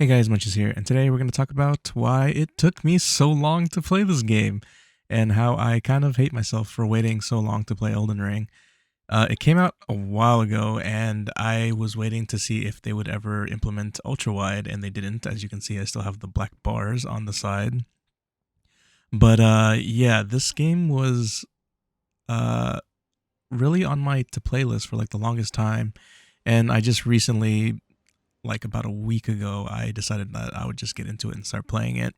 Hey guys, Muncheez here, and today we're going to talk about why it took me so long to play this game, and how I kind of hate myself for waiting so long to play Elden Ring. It came out a while ago, and I was waiting to see if they would ever implement ultra wide, and they didn't. As you can see, I still have the black bars on the side. But yeah, this game was uh, really on my to play list for like the longest time, and I just recently, like about a week ago, I decided that I would just get into it and start playing it.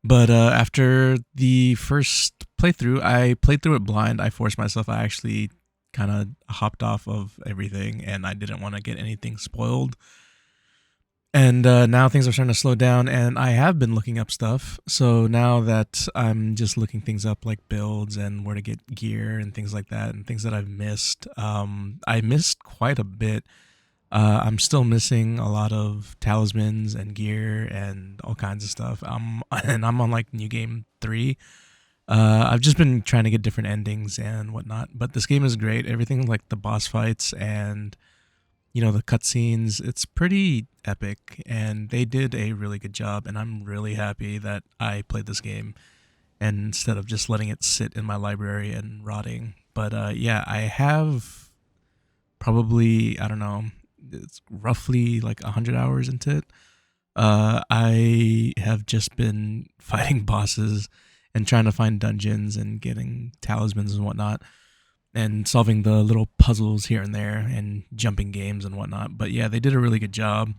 But after the first playthrough, I played through it blind. I forced myself. I actually kind of hopped off of everything, and I didn't want to get anything spoiled. And now things are starting to slow down, and I have been looking up stuff. So now that I'm just looking things up, like builds and where to get gear and things like that, and things that I've missed, I missed quite a bit. I'm still missing a lot of talismans and gear and all kinds of stuff. And I'm on like new game 3. I've just been trying to get different endings and whatnot, but this game is great. Everything like the boss fights and the cutscenes, it's pretty epic, and they did a really good job. And I'm really happy that I played this game and instead of just letting it sit in my library and rotting. But yeah, I have probably, I don't know, it's roughly like 100 hours into it. I have just been fighting bosses and trying to find dungeons and getting talismans and whatnot, and solving the little puzzles here and there and jumping games and whatnot. But yeah, they did a really good job.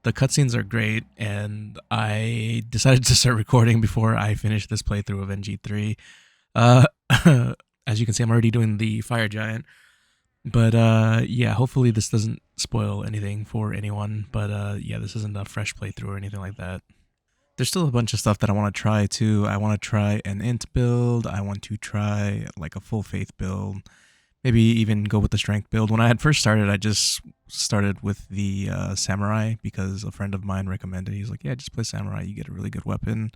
The cutscenes are great, and I decided to start recording before I finished this playthrough of NG3. Uh, as you can see, I'm already doing the fire giant. But yeah, hopefully this doesn't spoil anything for anyone. But yeah, this isn't a fresh playthrough or anything like that. There's still a bunch of stuff that I want to try too. I want to try an int build. I want to try like a full faith build. Maybe even go with the strength build. When I had first started, I just started with the samurai because a friend of mine recommended. He's like, "Yeah, just play samurai. You get a really good weapon."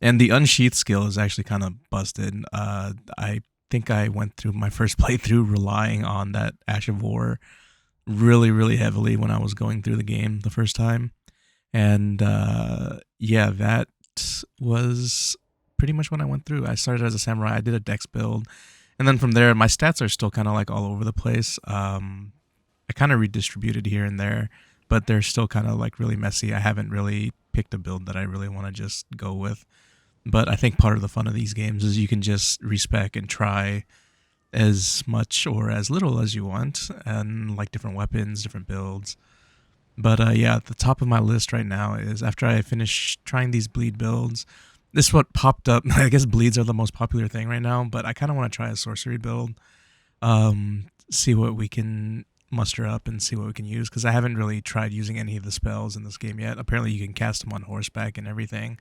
And the unsheath skill is actually kind of busted. I think I went through my first playthrough relying on that Ash of War really, really heavily when I was going through the game the first time. And yeah, that was pretty much what I went through. I started as a samurai. I did a dex build. And then from there, my stats are still kind of like all over the place. I kind of redistributed here and there, but they're still kind of like really messy. I haven't really picked a build that I really want to just go with. But I think part of the fun of these games is you can just respec and try as much or as little as you want, and like different weapons, different builds. But yeah, at the top of my list right now is, after I finish trying these bleed builds, this is what popped up. I guess bleeds are the most popular thing right now, but I kind of want to try a sorcery build, see what we can muster up and see what we can use, because I haven't really tried using any of the spells in this game yet. Apparently you can cast them on horseback and everything.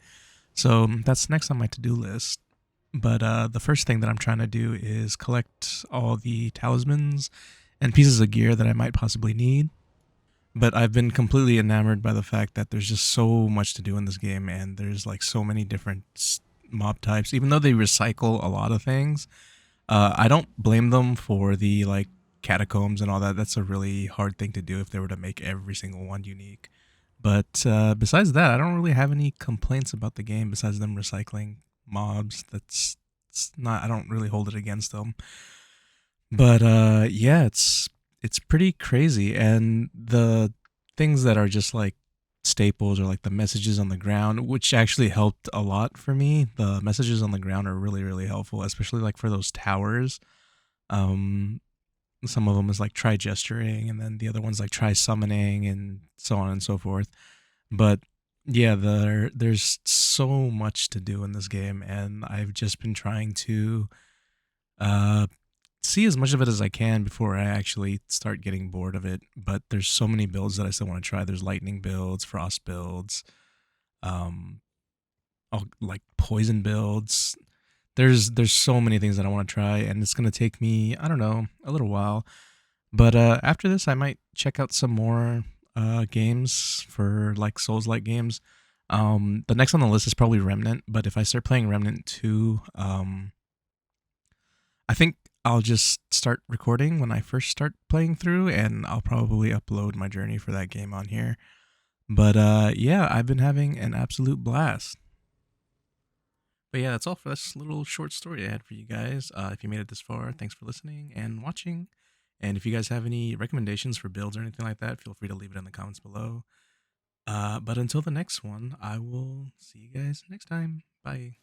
So that's next on my to-do list. But the first thing that I'm trying to do is collect all the talismans and pieces of gear that I might possibly need. But I've been completely enamored by the fact that there's just so much to do in this game, and there's like so many different mob types. Even though they recycle a lot of things, I don't blame them for the like catacombs and all that. That's a really hard thing to do if they were to make every single one unique. But besides that, I don't really have any complaints about the game besides them recycling mobs. That's it's not. I don't really hold it against them. But yeah, it's pretty crazy, and the things that are just like staples are like the messages on the ground, which actually helped a lot for me. The messages on the ground are really really helpful, especially like for those towers. Um, some of them is like try gesturing, and then the other one's like try summoning, and so on and so forth. But yeah, there's so much to do in this game, and I've just been trying to uh, see as much of it as I can before I actually start getting bored of it. But there's so many builds that I still want to try. There's lightning builds, frost builds, um, like poison builds. There's so many things that I want to try, and it's gonna take me, I don't know, a little while. But after this, I might check out some more games for like Souls-like games. The next on the list is probably Remnant, but if I start playing Remnant 2, I think I'll just start recording when I first start playing through, and I'll probably upload my journey for that game on here. But yeah, I've been having an absolute blast. But yeah, that's all for this little short story I had for you guys. If you made it this far, thanks for listening and watching. And if you guys have any recommendations for builds or anything like that, feel free to leave it in the comments below. But until the next one, I will see you guys next time. Bye.